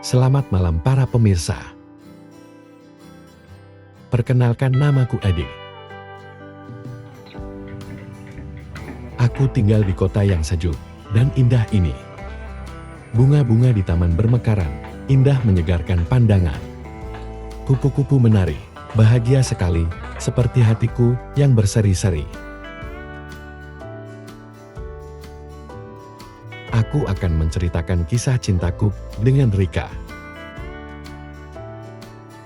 Selamat malam para pemirsa. Perkenalkan, namaku Ade. Aku tinggal di kota yang sejuk dan indah ini. Bunga-bunga di taman bermekaran, indah menyegarkan pandangan. Kupu-kupu menari, bahagia sekali, seperti hatiku yang berseri-seri. Aku akan menceritakan kisah cintaku dengan Rika.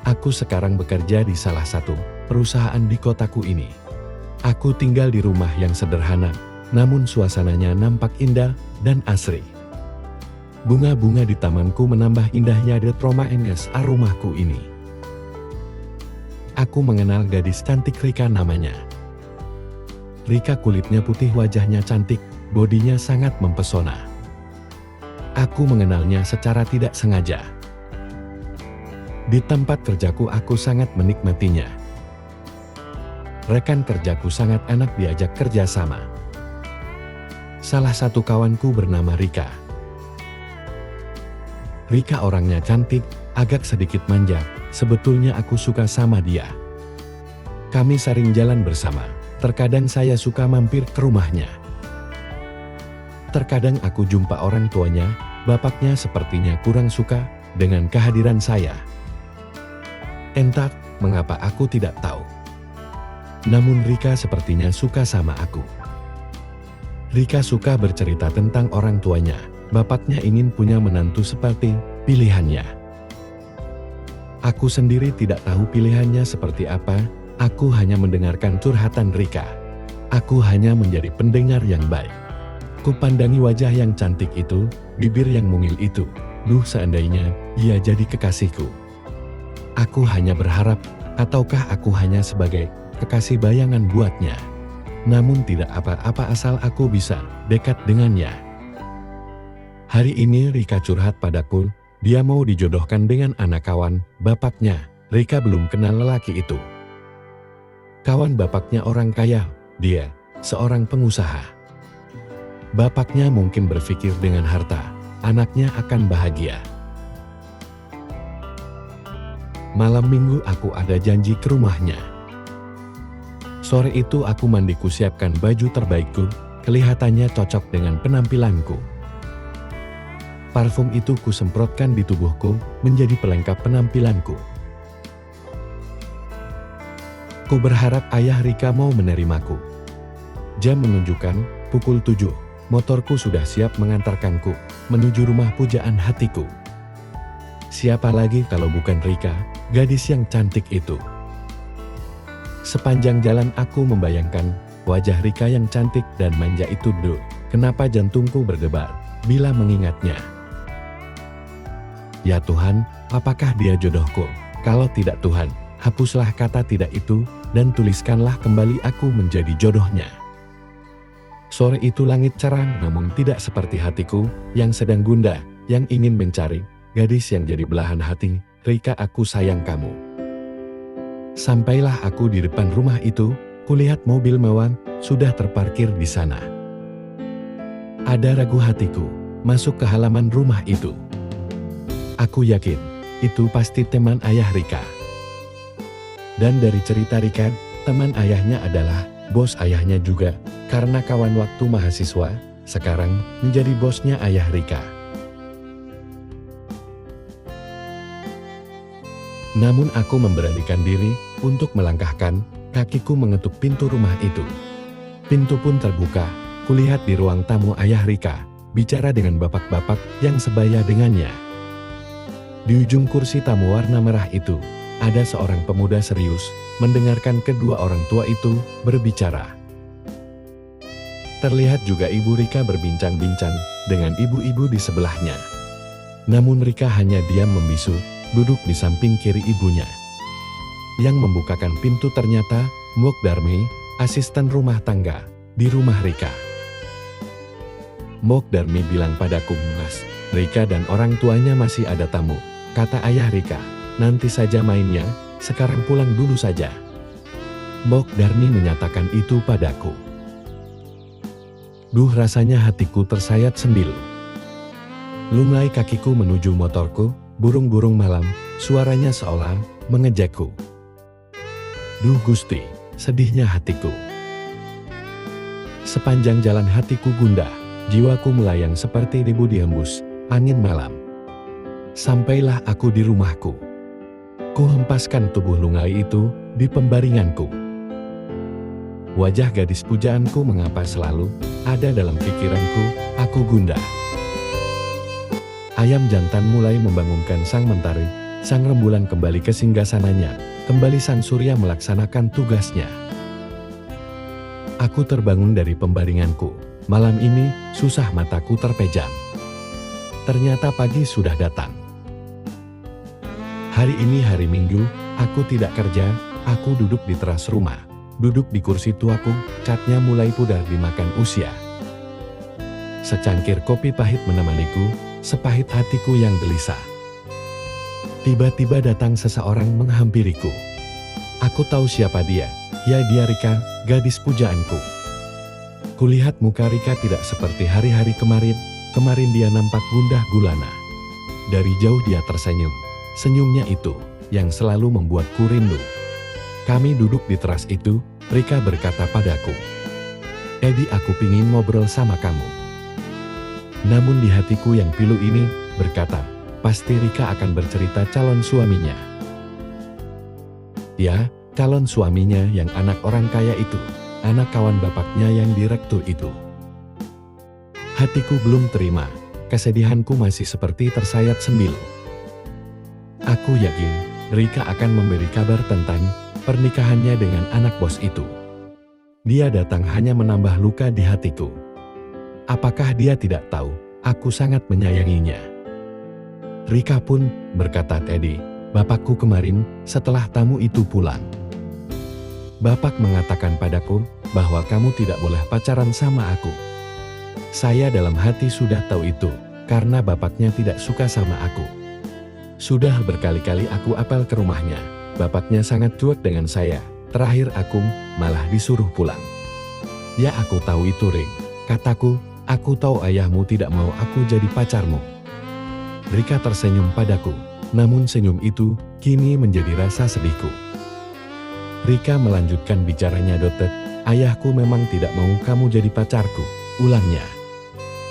Aku sekarang bekerja di salah satu perusahaan di kotaku ini. Aku tinggal di rumah yang sederhana, namun suasananya nampak indah dan asri. Bunga-bunga di tamanku menambah indahnya romantis rumahku ini. Aku mengenal gadis cantik Rika namanya. Rika kulitnya putih, wajahnya cantik, bodinya sangat mempesona. Aku mengenalnya secara tidak sengaja. Di tempat kerjaku aku sangat menikmatinya. Rekan kerjaku sangat enak diajak kerja sama. Salah satu kawanku bernama Rika. Rika orangnya cantik, agak sedikit manja, sebetulnya aku suka sama dia. Kami sering jalan bersama, terkadang saya suka mampir ke rumahnya. Terkadang aku jumpa orang tuanya, bapaknya sepertinya kurang suka dengan kehadiran saya. Entah mengapa aku tidak tahu. Namun Rika sepertinya suka sama aku. Rika suka bercerita tentang orang tuanya, bapaknya ingin punya menantu seperti pilihannya. Aku sendiri tidak tahu pilihannya seperti apa, aku hanya mendengarkan curhatan Rika. Aku hanya menjadi pendengar yang baik. Kupandangi wajah yang cantik itu, bibir yang mungil itu. Duh, seandainya ia jadi kekasihku. Aku hanya berharap, ataukah aku hanya sebagai kekasih bayangan buatnya. Namun tidak apa-apa asal aku bisa dekat dengannya. Hari ini Rika curhat padaku, dia mau dijodohkan dengan anak kawan bapaknya. Rika belum kenal lelaki itu. Kawan bapaknya orang kaya, dia seorang pengusaha. Bapaknya mungkin berpikir dengan harta, anaknya akan bahagia. Malam minggu aku ada janji ke rumahnya. Sore itu aku mandi, kusiapkan baju terbaikku, kelihatannya cocok dengan penampilanku. Parfum itu kusemprotkan di tubuhku, menjadi pelengkap penampilanku. Ku berharap ayah Rika mau menerimaku. Jam menunjukkan pukul 7. Motorku sudah siap mengantarkanku menuju rumah pujaan hatiku. Siapa lagi kalau bukan Rika, gadis yang cantik itu. Sepanjang jalan aku membayangkan wajah Rika yang cantik dan manja itu. Duh, kenapa jantungku berdebar bila mengingatnya. Ya Tuhan, apakah dia jodohku? Kalau tidak Tuhan, hapuslah kata tidak itu dan tuliskanlah kembali aku menjadi jodohnya. Sore itu langit cerah, namun tidak seperti hatiku yang sedang gundah, yang ingin mencari gadis yang jadi belahan hati. Rika, aku sayang kamu. Sampailah aku di depan rumah itu, kulihat mobil mewah sudah terparkir di sana. Ada ragu hatiku masuk ke halaman rumah itu. Aku yakin itu pasti teman ayah Rika. Dan dari cerita Rika, teman ayahnya adalah bos ayahnya juga, karena kawan waktu mahasiswa, sekarang menjadi bosnya ayah Rika. Namun aku memberanikan diri untuk melangkahkan kakiku mengetuk pintu rumah itu. Pintu pun terbuka, kulihat di ruang tamu ayah Rika, bicara dengan bapak-bapak yang sebaya dengannya. Di ujung kursi tamu warna merah itu, ada seorang pemuda serius, mendengarkan kedua orang tua itu berbicara. Terlihat juga ibu Rika berbincang-bincang dengan ibu-ibu di sebelahnya. Namun Rika hanya diam membisu, duduk di samping kiri ibunya. Yang membukakan pintu ternyata Mbok Darmi, asisten rumah tangga di rumah Rika. Mbok Darmi bilang padaku, "Mas, Rika dan orang tuanya masih ada tamu," kata ayah Rika. "Nanti saja mainnya, sekarang pulang dulu saja." Mbok Darmi menyatakan itu padaku. Duh, rasanya hatiku tersayat sembil. Lunglai kakiku menuju motorku, burung-burung malam, suaranya seolah mengejakku. Duh Gusti, sedihnya hatiku. Sepanjang jalan hatiku gundah, jiwaku melayang seperti debu dihembus angin malam. Sampailah aku di rumahku. Ku hempaskan tubuh lungai itu di pembaringanku. Wajah gadis pujaanku mengapa selalu ada dalam pikiranku, aku gundah. Ayam jantan mulai membangunkan sang mentari, sang rembulan kembali ke singgasananya, kembali sang surya melaksanakan tugasnya. Aku terbangun dari pembaringanku, malam ini susah mataku terpejam. Ternyata pagi sudah datang. Hari ini hari Minggu, aku tidak kerja, aku duduk di teras rumah. Duduk di kursi tuaku, catnya mulai pudar dimakan usia. Secangkir kopi pahit menemaniku, sepahit hatiku yang gelisah. Tiba-tiba datang seseorang menghampiriku. Aku tahu siapa dia, ya dia Rika, gadis pujaanku. Kulihat muka Rika tidak seperti hari-hari kemarin dia nampak gundah gulana. Dari jauh dia tersenyum, senyumnya itu yang selalu membuatku rindu. Kami duduk di teras itu, Rika berkata padaku, "Edi, aku pingin ngobrol sama kamu." Namun di hatiku yang pilu ini berkata, pasti Rika akan bercerita calon suaminya. Ya, calon suaminya yang anak orang kaya itu, anak kawan bapaknya yang direktur itu. Hatiku belum terima, kesedihanku masih seperti tersayat sembilu. Aku yakin Rika akan memberi kabar tentang pernikahannya dengan anak bos itu. Dia datang hanya menambah luka di hatiku. Apakah dia tidak tahu, aku sangat menyayanginya. Rika pun berkata, "Teddy, bapakku kemarin setelah tamu itu pulang. Bapak mengatakan padaku bahwa kamu tidak boleh pacaran sama aku." Saya dalam hati sudah tahu itu, karena bapaknya tidak suka sama aku. Sudah berkali-kali aku apel ke rumahnya. Bapaknya sangat cuek dengan saya, terakhir aku malah disuruh pulang. "Ya aku tahu itu Ring," kataku, "aku tahu ayahmu tidak mau aku jadi pacarmu." Rika tersenyum padaku, namun senyum itu kini menjadi rasa sedihku. Rika melanjutkan bicaranya, "Dotet, ayahku memang tidak mau kamu jadi pacarku," ulangnya.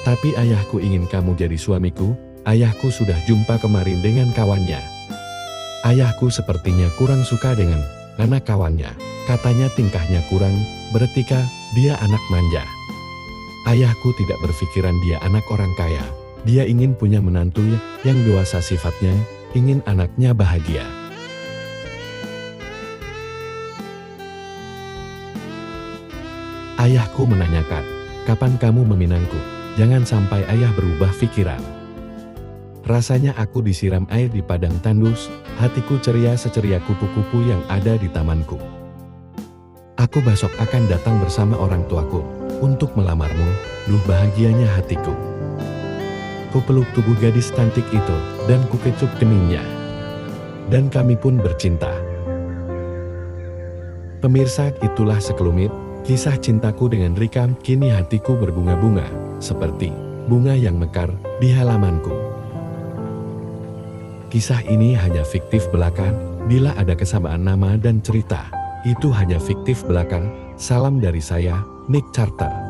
"Tapi ayahku ingin kamu jadi suamiku, ayahku sudah jumpa kemarin dengan kawannya. Ayahku sepertinya kurang suka dengan anak kawannya, katanya tingkahnya kurang beretika, dia anak manja. Ayahku tidak berpikiran dia anak orang kaya, dia ingin punya menantu yang dewasa sifatnya, ingin anaknya bahagia." Ayahku menanyakan, "Kapan kamu meminangku? Jangan sampai ayah berubah pikiran." Rasanya aku disiram air di padang tandus, hatiku ceria seceria kupu-kupu yang ada di tamanku. "Aku besok akan datang bersama orang tuaku untuk melamarmu," duh bahagianya hatiku. Kupeluk tubuh gadis cantik itu dan kukecup keningnya. Dan kami pun bercinta. Pemirsa, itulah sekelumit kisah cintaku dengan Rika. Kini hatiku berbunga-bunga, seperti bunga yang mekar di halamanku. Kisah ini hanya fiktif belaka, bila ada kesamaan nama dan cerita, itu hanya fiktif belaka. Salam dari saya, Nick Carter.